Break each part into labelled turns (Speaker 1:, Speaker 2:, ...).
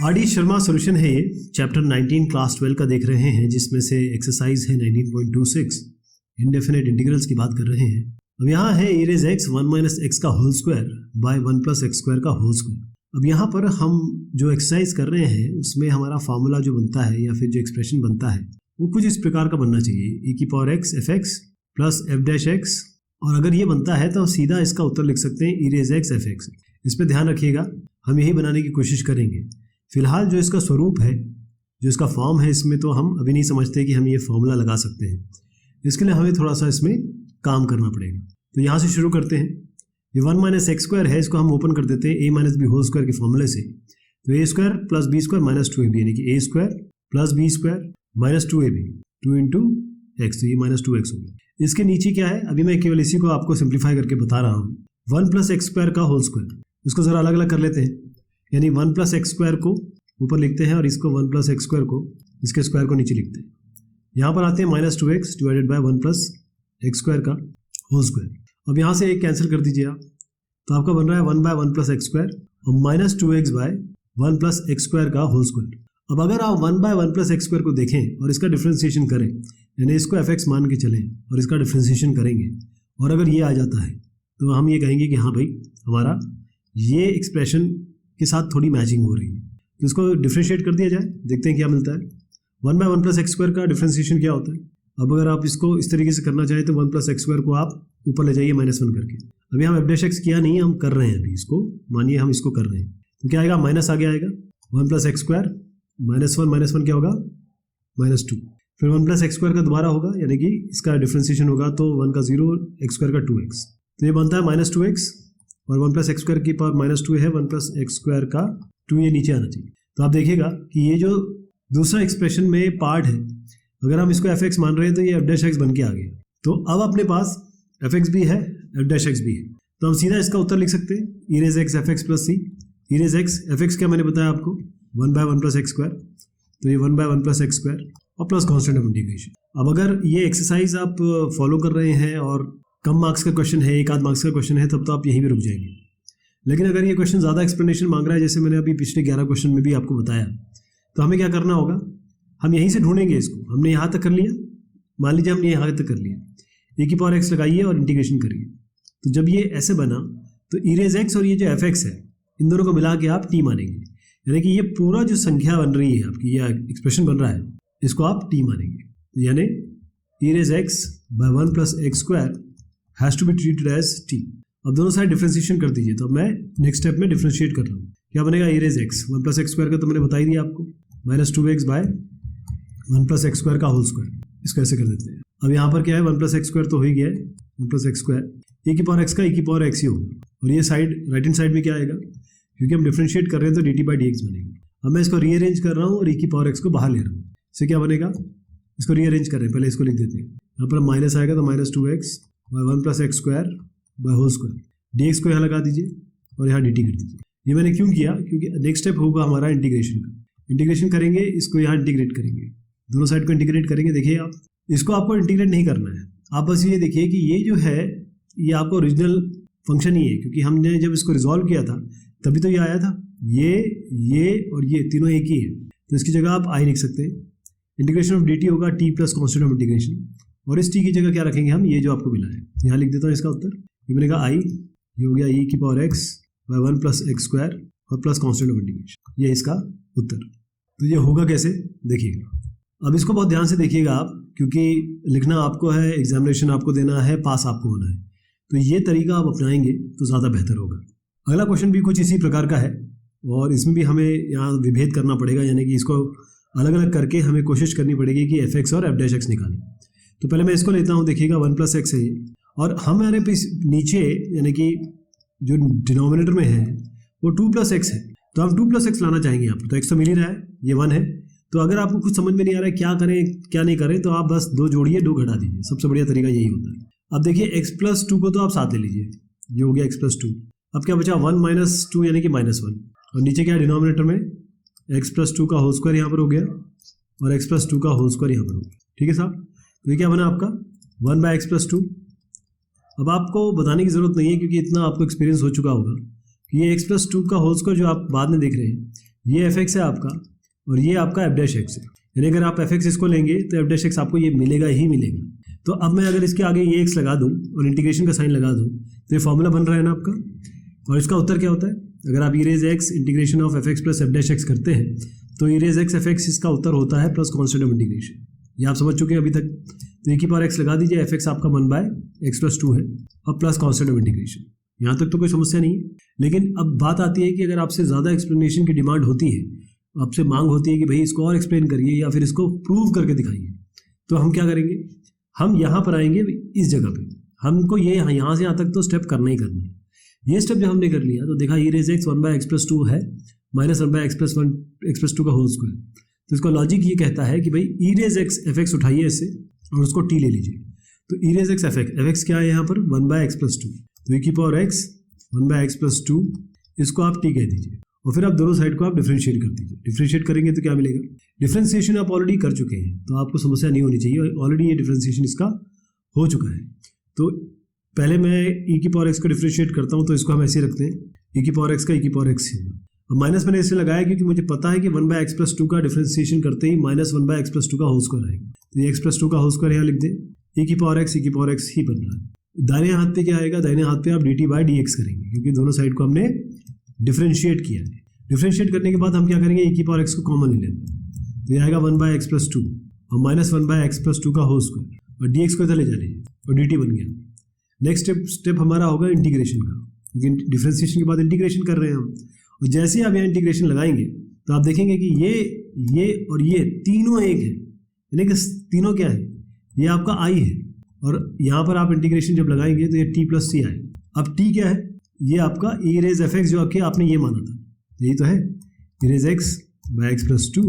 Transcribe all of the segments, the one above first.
Speaker 1: RD. Sharma solution है ये, chapter 19 class 12 का देख रहे हैं, जिसमें से एक्सरसाइज है 19.26 इंडेफिनेट इंटीग्रल्स की बात कर रहे हैं। अब यहाँ है e raise x 1 minus x का whole square by 1 plus x square का होल स्क्वायर। अब यहाँ पर हम जो एक्सरसाइज कर रहे हैं उसमें हमारा फार्मूला जो बनता है या फिर जो एक्सप्रेशन बनता है वो कुछ इस प्रकार का बनना चाहिए, e की power x fx plus f dash x, और अगर ये बनता है तो हम सीधा इसका उत्तर लिख सकते हैं e raise x fx। इस पर ध्यान रखिएगा, हम यही बनाने की कोशिश करेंगे। फिलहाल जो इसका स्वरूप है, जो इसका फॉर्म है, इसमें तो हम अभी नहीं समझते कि हम ये फॉर्मूला लगा सकते हैं। इसके लिए हमें थोड़ा सा इसमें काम करना पड़ेगा। तो यहाँ से शुरू करते हैं। ये 1 माइनस एक्स स्क्वायर है, इसको हम ओपन कर देते हैं a minus B whole square के फॉर्मूले से। तो a square plus B square minus 2ab, यानी कि a square plus B square minus 2ab 2 into x, तो ये माइनस 2x हो गया। इसके नीचे क्या है, अभी मैं केवल इसी को आपको सिंप्लीफाई करके बता रहा हूँ। 1 प्लस एक्स स्क्वायर का होल स्क्वायर, इसको जरा अलग अलग कर लेते हैं, यानी 1 प्लस एक्स स्क्वायर को ऊपर लिखते हैं और इसको 1 प्लस एक्स स्क्वायर को, इसके स्क्वायर को नीचे लिखते हैं। यहाँ पर आते हैं minus 2x divided by 1 plus x square का होल स्क्वायर। अब यहाँ से एक कैंसिल कर दीजिए आप, तो आपका बन रहा है 1 बाय 1 प्लस एक्स स्क्वायर और minus 2x by 1 plus x square का होल स्क्वायर। अब अगर आप 1 बाय 1 प्लस एक्स स्क्वायर को देखें और इसका डिफ्रेंसिएशन करें, यानी इसको fx मान के चलें और इसका डिफ्रेंसिएशन करेंगे, और अगर ये आ जाता है तो हम ये कहेंगे कि हाँ भाई, हमारा ये एक्सप्रेशन के साथ थोड़ी मैचिंग हो रही है। तो इसको डिफ्रेंशिएट कर दिया जाए, देखते हैं क्या मिलता है। 1 बाय 1 प्लस एक्स स्क्वायर का डिफ्रेंसिएशन क्या होता है। अब अगर आप इसको इस तरीके से करना चाहें तो 1 प्लस एक्स स्क्वायर को आप ऊपर ले जाइए -1 करके। अभी हम एफ डैश एक्स किया नहीं, हम कर रहे हैं अभी इसको, मानिए हम इसको कर रहे हैं, तो क्या आएगा, माइनस आगे आएगा 1 प्लस एक्स स्क्वायर -1 क्या होगा -2, फिर 1 प्लस एक्स स्क्वायर का दोबारा होगा, यानी कि इसका डिफ्रेंसिएशन होगा तो 1 का 0, एक्स स्क्वायर का 2x, तो ये बनता है -2x, और 1 प्लस एक्स स्क्वायर की पावर -2 है, 1 प्लस एक्स स्क्वायर का 2 ये नीचे आना चाहिए। तो आप देखिएगा कि ये जो दूसरा एक्सप्रेशन में पार्ट है, अगर हम इसको fx मान रहे हैं तो ये f डैश एक्स बन के आ गया। तो अब अपने पास fx भी है, f डैश एक्स भी है, तो हम सीधा इसका उत्तर लिख सकते हैं e raise x fx plus c। e raise x fx क्या मैंने बताया आपको, 1 बाय 1 प्लस एक्स स्क्वायर, तो ये 1 बाय 1 प्लस एक्स स्क्वायर और प्लस कॉन्स्टेंट ऑफ इंटीग्रेशन। अब अगर ये एक्सरसाइज आप फॉलो कर रहे हैं और कम मार्क्स का क्वेश्चन है, 1 आध मार्क्स का क्वेश्चन है, तब तो आप यहीं भी रुक जाएंगे। लेकिन अगर ये क्वेश्चन ज़्यादा एक्सप्लेनेशन मांग रहा है, जैसे मैंने अभी पिछले 11 क्वेश्चन में भी आपको बताया, तो हमें क्या करना होगा, हम यहीं से ढूंढेंगे इसको। हमने यहाँ तक कर लिया, मान लीजिए हमने यहाँ तक कर लिया, a की पावर x लगाइए और इंटीग्रेशन करिए। तो जब ये ऐसे बना तो e raise x और ये जो fx है, इन दोनों को मिला के आप t मानेंगे, यानी कि ये पूरा जो संख्या बन रही है आपकी, यह एक्सप्रेशन बन रहा है, इसको आप t मानेंगे। तो यानी e raise x by 1 plus x square has to be treated as t। अब दोनों साइड डिफ्रेंशिएशन कर दीजिए। तो अब मैं नेक्स्ट स्टेप में डिफ्रेंशिएट कर रहा हूँ, क्या बनेगा, e raise x 1 plus x square का तो मैंने बता ही दिया आपको, -2x by 1 plus x square का होल स्क्वायर, इसको ऐसे कर देते हैं। अब यहाँ पर क्या है, 1 प्लस एक्स स्क्वायर तो हो ही गया है, 1 प्लस एक्स स्क्वायर, ए की पावर एक्स का e की पावर x ही होगा, और ये साइड राइट हैंड साइड में क्या आएगा, क्योंकि हम डिफ्रेंशिएट कर रहे हैं तो dt बाई dx बनेगा। अब मैं इसको रीअरेंज कर रहा हूँ और e की पावर x को बाहर ले रहा हूँ, इससे क्या बनेगा, इसको रीअरेंज कर रहे हैं, पहले इसको लिख देते हैं। यहाँ पर माइनस आएगा तो -2x by 1 plus x square by whole square, dx को यहाँ लगा दीजिए और यहाँ dt कर दीजिए। ये मैंने क्यों किया, क्योंकि नेक्स्ट स्टेप होगा हमारा इंटीग्रेशन का। इंटीग्रेशन करेंगे, इसको यहाँ इंटीग्रेट करेंगे, दोनों साइड को इंटीग्रेट करेंगे। देखिए आप, इसको आपको इंटीग्रेट नहीं करना है, आप बस ये देखिए कि ये जो है ये आपको ओरिजिनल फंक्शन ही है, क्योंकि हमने जब इसको रिजॉल्व किया था तभी तो ये आया था, ये और ये तीनों एक ही है, तो इसकी जगह आप आई लिख सकते हैं। इंटीग्रेशन ऑफ dt होगा t plus constant of integration, और इस t की जगह क्या रखेंगे हम, ये जो आपको मिला है, यहाँ लिख देता हूँ इसका उत्तर। ये बनेगा i, ये हो गया e की power x by 1 plus x square और प्लस कॉन्स्टेंट ऑफ इंटीग्रेशन, ये इसका उत्तर। तो ये होगा कैसे, देखिएगा। अब इसको बहुत ध्यान से देखिएगा आप, क्योंकि लिखना आपको है, एग्जामिनेशन आपको देना है, पास आपको होना है, तो ये तरीका आप अपनाएंगे तो ज़्यादा बेहतर होगा। अगला क्वेश्चन भी कुछ इसी प्रकार का है, और इसमें भी हमें यहाँ विभेद करना पड़ेगा, यानी कि इसको अलग अलग करके हमें कोशिश करनी पड़ेगी कि fx और f डैश एक्स निकालें। तो पहले मैं इसको लेता हूँ, देखिएगा 1 प्लस एक्स है ये, और हमारे नीचे यानी कि जो डिनोमिनेटर में है वो 2 प्लस एक्स है, तो हम 2 प्लस एक्स लाना चाहेंगे यहाँ पर। तो x तो मिल ही रहा है, ये 1 है, तो अगर आपको कुछ समझ में नहीं आ रहा है क्या करें क्या नहीं करें, तो आप बस 2 जोड़िए, 2 घटा दीजिए, सबसे बढ़िया तरीका यही होता है। अब देखिए x प्लस 2 को तो आप साथ ले लीजिए, ये हो गया x प्लस 2। अब क्या बचा, 1 माइनस 2 यानी कि -1, और नीचे क्या है डिनोमिनेटर में x प्लस 2 का होल स्क्वायर यहाँ पर हो गया, और x प्लस 2 का होल स्क्वायर यहाँ पर हो गया। ठीक है साहब, तो ये क्या बना आपका 1 बाय एक्स प्लस 2। अब आपको बताने की जरूरत नहीं है, क्योंकि इतना आपको एक्सपीरियंस हो चुका होगा कि ये x प्लस 2 का होल स्क्वायर जो आप बाद में देख रहे हैं, ये एफ एक्स है आपका और ये आपका एफ डैश एक्स है। यानी अगर आप एफ एक्स इसको लेंगे तो एफ डैश एक्स आपको ये मिलेगा ही मिलेगा। तो अब मैं अगर इसके आगे ये एक्स लगा दूँ और इंटीग्रेशन का साइन लगा दूँ तो ये फॉर्मूला बन रहा है ना आपका। और इसका उत्तर क्या होता है, अगर आप erase x integration of F X plus F dash x करते हैं तो इरेज एक्स एफ एक्स इसका उत्तर होता है प्लस कॉन्स्टेंट ऑफ इंटीग्रेशन। ये आप समझ चुके हैं अभी तक। तो एक ही पावर एक्स लगा दीजिए, एफ एक्स आपका 1/x+2 है और प्लस कॉन्स्टेंट ऑफ इंटीग्रेशन। यहाँ तक तो कोई समस्या नहीं है। लेकिन अब बात आती है कि अगर आपसे ज़्यादा एक्सप्लेनेशन की डिमांड होती है, आपसे मांग होती है कि भाई इसको और एक्सप्लेन करिए या फिर इसको प्रूव करके दिखाइए, तो हम क्या करेंगे, हम यहाँ पर आएंगे इस जगह पे। हमको ये यहाँ से यहाँ तक तो स्टेप करना ही करना है। ये स्टेप जब हमने कर लिया तो देखा ई रेज एक्स 1/x+2 है माइनस 1/x+2 का होल स्क्वायर। तो इसका लॉजिक ये कहता है कि भाई e rays X F x उठाइए इससे और उसको टी ले लीजिए। तो e rays X F x क्या है यहाँ पर 1/x+2। तो की पावर एक्स 1/x+2 इसको आप टी कह दीजिए और फिर आप दोनों साइड को आप डिफरेंशिएट कर दीजिए। डिफरेंशिएट करेंगे तो क्या मिलेगा, डिफरेंशिएशन आप ऑलरेडी कर चुके हैं तो आपको समस्या नहीं होनी चाहिए, ऑलरेडी ये डिफरेंशिएशन इसका हो चुका है। तो पहले मैं ई की पावर एक्स को डिफरेंशिएट करता हूँ तो इसको हम ऐसे रखते हैं, ई की पावर एक्स का ई की पावर एक्स होगा। अब माइनस मैंने इसलिए लगाया क्योंकि मुझे पता है कि 1/x+2 का डिफरेंशिएशन करते ही माइनस 1/x+2 का होल स्क्वायर आएगा। तो ये x+2 का होल स्क्वायर यहाँ लिख दें, ई की पावर एक्स ही बन रहा है। दाहिने हाथ पे क्या आएगा, दाहिने हाथ पे आप dt/dx करेंगे क्योंकि दोनों साइड को हमने डिफरेंशिएट किया है। डिफरेंशिएट करने के बाद हम क्या करेंगे, ई की पावर एक्स को कॉमन ले लेते हैं। तो ये आएगा 1/x+2 और माइनस 1/x+2 का होल स्क्वायर और dx को इधर ले जा लीजिए और dt बन गया। नेक्स्ट स्टेप हमारा होगा इंटीग्रेशन का, क्योंकि डिफरेंशिएशन के बाद इंटीग्रेशन कर रहे हैं हम। और जैसे ही आप यहाँ इंटीग्रेशन लगाएंगे तो आप देखेंगे कि ये और ये तीनों एक है। यानी कि तीनों क्या है, ये आपका i है और यहाँ पर आप इंटीग्रेशन जब लगाएंगे तो ये t+c आएगा। अब t क्या है, ये आपका ई रेज एफ एक्स जो आपने ये माना था, यही तो है e raise x/x+2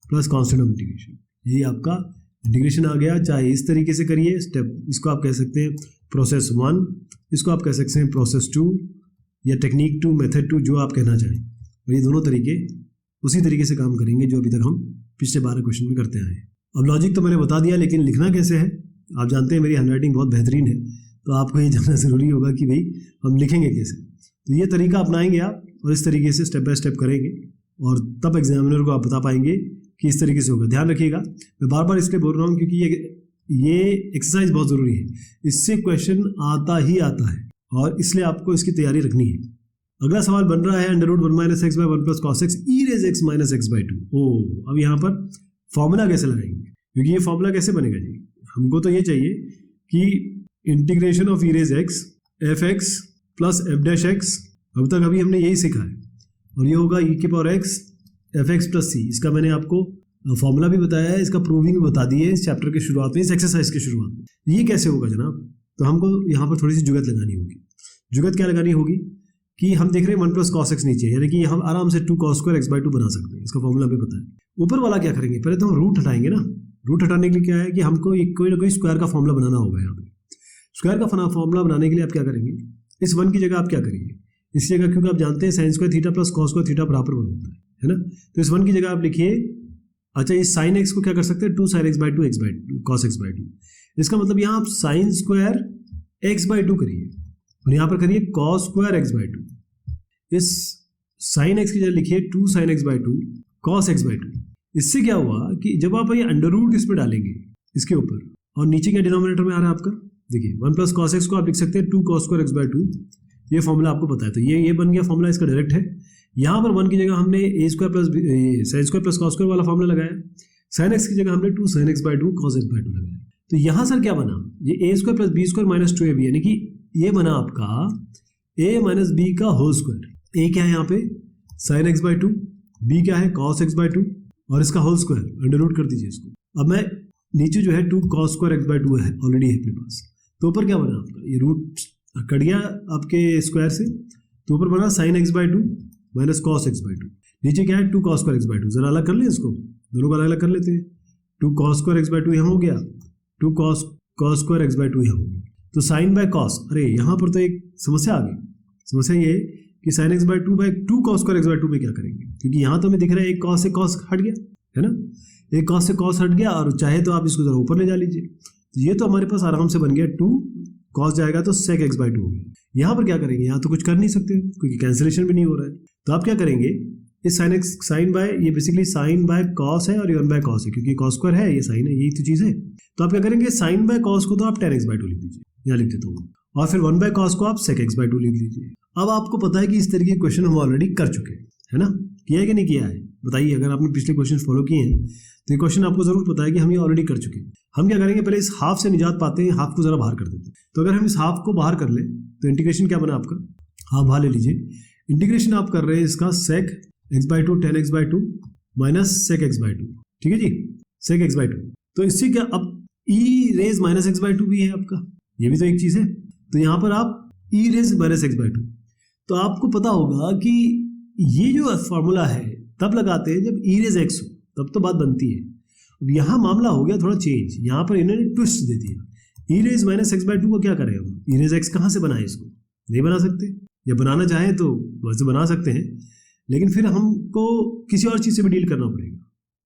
Speaker 1: plus constant of integration. यही आपका इंटीग्रेशन आ गया। चाहे इस तरीके से करिए स्टेप, इसको आप कह सकते हैं प्रोसेस 1, इसको आप कह सकते हैं प्रोसेस 2 या टेक्निक 2, मेथड 2, जो आप कहना चाहें। और ये दोनों तरीके उसी तरीके से काम करेंगे जो अभी तक हम पिछले 12 क्वेश्चन में करते आए हैं। अब लॉजिक तो मैंने बता दिया, लेकिन लिखना कैसे है, आप जानते हैं मेरी हैंडराइटिंग बहुत बेहतरीन है, तो आपको ये जानना ज़रूरी होगा कि भाई हम लिखेंगे कैसे। तो ये तरीका अपनाएंगे आप और इस तरीके से स्टेप बाय स्टेप करेंगे और तब एग्जामिनर को आप बता पाएंगे कि इस तरीके से होगा। ध्यान रखिएगा, मैं बार बार इसलिए बोल रहा हूँ क्योंकि ये एक्सरसाइज बहुत ज़रूरी है, इससे क्वेश्चन आता ही आता है और इसलिए आपको इसकी तैयारी रखनी है। अगला सवाल बन रहा है √1 - x/1 + cos x e raise x - x/2। अब यहाँ पर फॉर्मूला कैसे लगाएंगे, क्योंकि ये फॉर्मूला कैसे बनेगा जी, हमको तो ये चाहिए कि integration of e raise x F X plus F dash x, अब तक अभी हमने यही सीखा है, और ये होगा e की power x F X plus C. इसका मैंने आपको फॉर्मूला भी बताया है, इसका प्रूविंग भी बता दी है इस चैप्टर के शुरुआत में, इस एक्सरसाइज के शुरुआत में। ये कैसे होगा जनाब, तो हमको यहाँ पर थोड़ी सी जुगत लगानी होगी। जुगत क्या लगानी होगी कि हम देख रहे हैं 1 + cos x नीचे, यानी कि हम आराम से 2 cos square x/2 बना सकते हैं, इसका फॉर्मूला भी पता है। ऊपर वाला क्या करेंगे, पहले तो हम रूट हटाएंगे ना। रूट हटाने के लिए क्या है कि हमको कोई ना कोई स्क्वायर का फॉर्मूला बनाना होगा। यहाँ पे स्क्वायर का फॉर्मूला बनाने के लिए आप क्या करेंगे, इस 1 की जगह आप क्या करेंगे, इस जगह क्योंकि आप जानते हैं sin square theta plus cos square theta बराबर होता है ना, तो इस 1 की जगह आप लिखिए, अच्छा इस sin x को क्या कर सकते हैं 2 sin x/2 cos x/2। इसका मतलब यहाँ आप sin स्क्वायर x/2 करिए और यहाँ पर करिए cos स्क्वायर x/2। इस sin x की जगह लिखिए 2 sin x/2 cos x/2। इससे क्या हुआ कि जब आप ये अंडर रूट इसमें डालेंगे इसके ऊपर, और नीचे क्या डिनोमिनेटर में आ रहा है आपका, देखिए 1 + cos x को आप लिख सकते हैं 2 cos स्क्वायर x/2। ये फॉर्मूला आपको पता है, तो ये बन गया फॉर्मूला, इसका डायरेक्ट है। यहाँ पर 1 की जगह हमने a² + sin square plus cos square वाला फॉर्मूला लगाया, sin x की जगह हमने 2 sin x/2 cos x/2 लगाया। तो यहाँ सर क्या बना, ये a² + b² - 2ab, यानी कि ये बना आपका a - b का होल स्क्वायर। a क्या है यहाँ पे sin x/2, b क्या है cos x/2 और इसका होल स्क्वायर, अंडर रूट कर दीजिए इसको। अब मैं नीचे जो है 2 cos स्क्वायर x/2 है ऑलरेडी है अपने पास, तो ऊपर क्या बना आपका, ये रूट कट गया आपके स्क्वायर से, तो ऊपर बना sin x/2 - cos x/2। नीचे क्या है 2 cos स्क्वायर x/2, जरा अलग कर लें इसको, दोनों को अलग अलग कर लेते हैं। 2 cos स्क्वायर x/2 यहाँ हो गया, 2 cos स्क्वायर x/2 यहाँ हो गया। तो sin बाय cos, अरे यहाँ पर तो एक समस्या आ गई। समस्या ये है कि sin x/2 cos square x/2 पे क्या करेंगे, क्योंकि यहाँ तो हमें दिख रहा है एक cos से cos हट गया है ना, एक cos से cos हट गया, और चाहे तो आप इसको जरा ऊपर ले जा लीजिए, तो ये तो हमारे पास आराम से बन गया 2 cos जाएगा तो sec x/2 हो गया। यहाँ पर क्या करेंगे, यहाँ तो कुछ कर नहीं सकते क्योंकि कैंसिलेशन भी नहीं हो रहा है, तो आप क्या करेंगे, ये साइन बाय, ये बेसिकली साइन बाय कॉस है और ये 1 बाय कॉस है, क्योंकि कॉस स्क्वायर है, ये साइन है, यही तो चीज़ है। तो आप क्या करेंगे, साइन बाय कॉस को तो आप tan x/2 लिख दीजिए, यहाँ लिख देता हूँ, और फिर 1 बाय कॉस को आप sec x/2 लिख लीजिए। अब आपको पता है कि इस तरीके के क्वेश्चन हम ऑलरेडी कर चुके हैं, है ना? किया है कि नहीं किया है बताइए। अगर आपने पिछले क्वेश्चन फॉलो किए हैं तो ये क्वेश्चन आपको जरूर पता है कि हम ये ऑलरेडी कर चुके हैं। हम क्या करेंगे, पहले इस हाफ से निजात पाते हैं, हाफ को जरा बाहर कर देते हैं। तो अगर हम इस हाफ को बाहर कर लें तो इंटीग्रेशन क्या बना आपका, हाफ बाहर ले लीजिए। इंटीग्रेशन आप कर रहे हैं इसका sec x/2 tan x/2 minus sec x/2, ठीक है जी, sec x/2। तो इससे क्या, अब e रेज माइनस x/2 भी है आपका, ये भी तो एक चीज़ है। तो यहाँ पर आप e रेज माइनस x/2, तो आपको पता होगा कि ये जो फॉर्मूला है तब लगाते हैं जब e रेज x हो, तब तो बात बनती है। अब यहाँ मामला हो गया थोड़ा चेंज, यहाँ पर इन्होंने ट्विस्ट दे दिया। e रेज माइनस x/2 को क्या करें हम, e रेज x कहाँ से बनाए, इसको नहीं बना सकते, या बनाना चाहें तो वैसे बना सकते हैं, लेकिन फिर हमको किसी और चीज़ से भी डील करना पड़ेगा।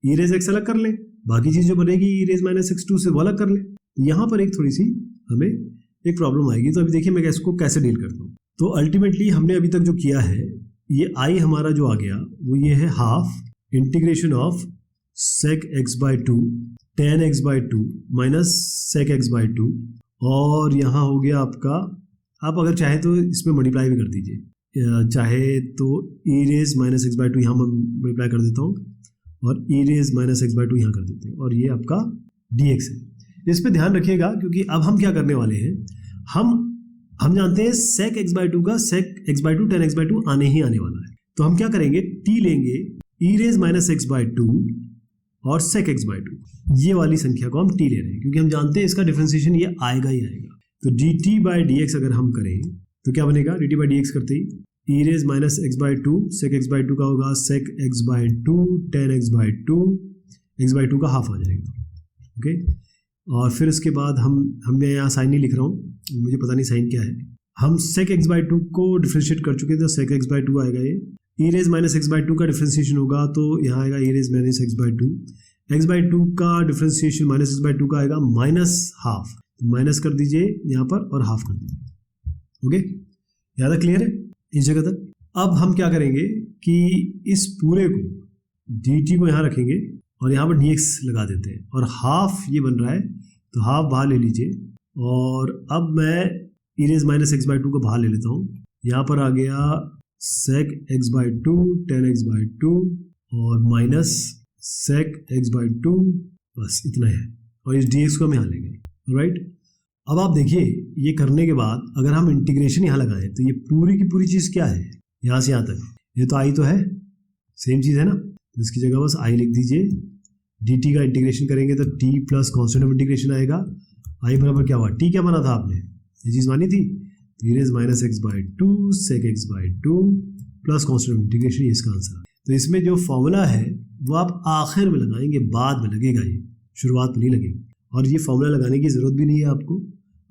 Speaker 1: e रेज x अलग कर लें, बाकी चीज़ जो बनेगी e रेज माइनस x2 से वो अलग कर लें। यहाँ पर एक थोड़ी सी हमें एक प्रॉब्लम आएगी। तो अभी देखिए मैं इसको कैसे डील करता हूँ। तो अल्टीमेटली हमने अभी तक जो किया है, ये आई हमारा जो आ गया वो ये है half integration of sec x/2 tan x/2 minus sec x/2, और यहाँ हो गया आपका, आप अगर चाहे तो इसमें मल्टीप्लाई भी कर दीजिए, चाहे तो e रेज माइनस x/2 यहाँ मल्टीप्लाई कर देता हूँ और e रेज माइनस x/2 यहाँ कर देते हैं, और ये आपका dx है। इस पे ध्यान रखिएगा, क्योंकि अब हम क्या करने वाले हैं, हम जानते हैं sec x/2 का sec x/2 tan x/2 आने ही आने वाला है। तो हम क्या करेंगे, t लेंगे e रेज माइनस x/2 और sec x/2, ये वाली संख्या को हम t ले रहे हैं, क्योंकि हम जानते हैं इसका डिफरेंशिएशन ये आएगा ही आएगा। तो dt बाई dx अगर हम करें तो क्या बनेगा, dt बाई dx करते ही e raise minus x/2 sec x/2 का होगा sec x/2 tan x/2, x/2 का हाफ आ जाएगा, ओके। और फिर उसके बाद मैं यहाँ साइन नहीं लिख रहा हूँ, मुझे पता नहीं साइन क्या है। हम sec x/2 को डिफरेंशिएट कर चुके थे, तो sec x/2 आएगा, ये e रेज माइनस x/2 का डिफरेंशिएशन होगा तो यहाँ आएगा e raise minus x/2, x/2 का डिफरेंशिएशन माइनस x/2 का आएगा माइनस हाफ, माइनस कर दीजिए यहाँ पर और हाफ कर दीजिए, ओके। ज़्यादा क्लियर है इस जगह तक। अब हम क्या करेंगे कि इस पूरे को dt को यहाँ रखेंगे और यहाँ पर dx लगा देते हैं, और हाफ ये बन रहा है तो हाफ बाहर ले लीजिए, और अब मैं e रेज माइनस x/2 को बाहर ले लेता हूँ। यहाँ पर आ गया sec x/2 tan x/2 और माइनस sec x/2, बस इतना है, और इस dx को हम यहाँ लेंगे, राइट। अब आप देखिए ये करने के बाद अगर हम इंटीग्रेशन यहाँ लगाएं तो ये पूरी की पूरी चीज़ क्या है, यहाँ से यहाँ तक ये तो आई तो है, सेम चीज़ है ना। तो इसकी जगह बस आई लिख दीजिए, dt का इंटीग्रेशन करेंगे तो t plus constant of integration आएगा, आई बराबर क्या हुआ, t क्या बना था आपने, ये चीज़ मानी थी, e raise minus x/2 sec x/2 plus constant of integration, ये इसका आंसर है। तो इसमें जो फॉर्मूला है वो आप आखिर में लगाएंगे, बाद में लगेगा, ये शुरुआत में नहीं लगेगा। और ये फॉर्मूला लगाने की ज़रूरत भी नहीं है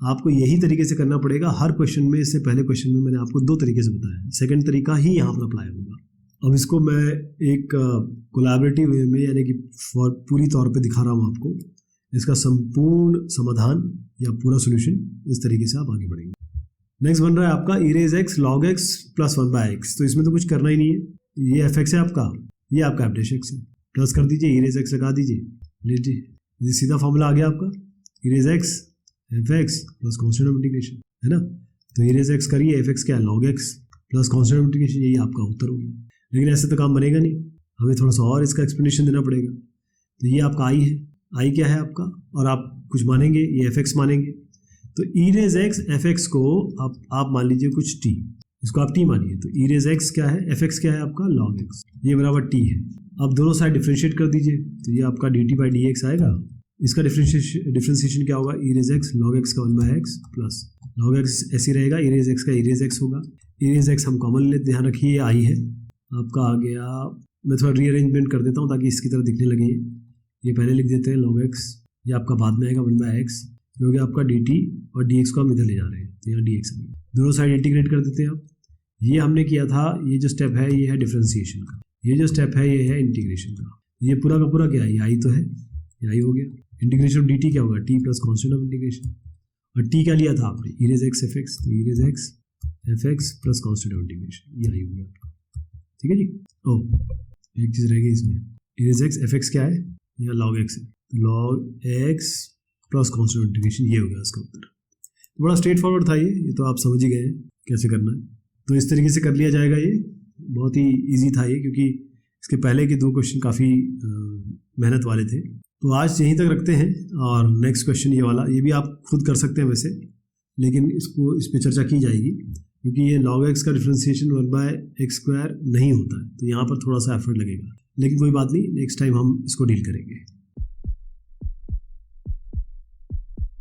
Speaker 1: आपको यही तरीके से करना पड़ेगा हर क्वेश्चन में। इससे पहले क्वेश्चन में मैंने आपको 2 तरीके से बताया, सेकंड तरीका ही यहाँ पर अप्लाई होगा। अब इसको मैं एक कोलैबोरेटिव वे में, यानी कि पूरी तौर पे दिखा रहा हूँ आपको, इसका संपूर्ण समाधान या पूरा सोल्यूशन, इस तरीके से आप आगे बढ़ेंगे। नेक्स्ट बन रहा है आपका e raise x log x plus 1/x। तो इसमें तो कुछ करना ही नहीं है, ये f(x) है आपका, ये आपका f'(x) है, प्लस कर दीजिए, e रेज x लगा दीजिए, लीजिए, ये सीधा फॉर्मूला आ गया आपका, e raise x f(x) plus constant of integration, है ना। तो e रेज x करिए, f(x) क्या है, log x plus constant of integration, यही आपका उत्तर हो गया। लेकिन ऐसे तो काम बनेगा नहीं, हमें थोड़ा सा और इसका एक्सप्लेनेशन देना पड़ेगा। तो ये आपका आई है, आई क्या है आपका, और आप कुछ मानेंगे, ये f(x) मानेंगे, तो e रेज x f(x) को आप मान लीजिए कुछ t, इसको आप t मानिए, तो e रेज x क्या है, f(x) क्या है आपका log x, ये बराबर t है। अब दोनों साइड डिफ्रेंशिएट कर दीजिए, तो ये आपका dt बाई dx आएगा, इसका डिफ्रेंशिएशन क्या होगा, e raise x log x का 1/x प्लस log x ऐसे रहेगा, e रेज x का e रेज x होगा, e रेज x हम कॉमन लेते, ध्यान रखिए ये आई है आपका, आ गया। मैं थोड़ा रीअरेंजमेंट कर देता हूँ ताकि इसकी तरह दिखने लगे, ये पहले लिख देते हैं log x, ये आपका बाद में आएगा 1/x, क्योंकि आपका dt और dx को हम इधर ले जा रहे हैं, तो यहाँ dx है, दोनों साइड इंटीग्रेट कर देते हैं आप। ये हमने किया था, ये जो स्टेप है ये है डिफ्रेंसिएशन का, ये जो स्टेप है ये है इंटीग्रेशन का। ये पूरा का पूरा क्या है, ये आई तो है, ये आई हो गया। इंटीग्रेशन ऑफ dt क्या होगा, t plus constant of integration, और t क्या लिया था आपने, e रेज x f(x), तो e raise x f(x) plus constant of integration, ये आई हो गया आपका। ठीक है जी। एक चीज़ रह गई इसमें, इरेज एक्स एफ एक्स क्या है, या लॉग एक्स है, तो log x plus constant integration, ये हो गया इसका उत्तर। तो बड़ा स्ट्रेट फॉरवर्ड था ये तो आप समझ ही गए हैं कैसे करना है। तो इस तरीके से कर लिया जाएगा, ये बहुत ही ईजी था ये, क्योंकि इसके पहले के 2 क्वेश्चन काफ़ी मेहनत वाले थे। तो आज यहीं तक रखते हैं, और नेक्स्ट क्वेश्चन ये वाला, ये भी आप खुद कर सकते हैं वैसे, लेकिन इस पर चर्चा की जाएगी, क्योंकि ये log x का डिफ्रेंसिएशन 1/x² नहीं होता है, तो यहाँ पर थोड़ा सा एफर्ट लगेगा, लेकिन कोई बात नहीं, नेक्स्ट टाइम हम इसको डील करेंगे।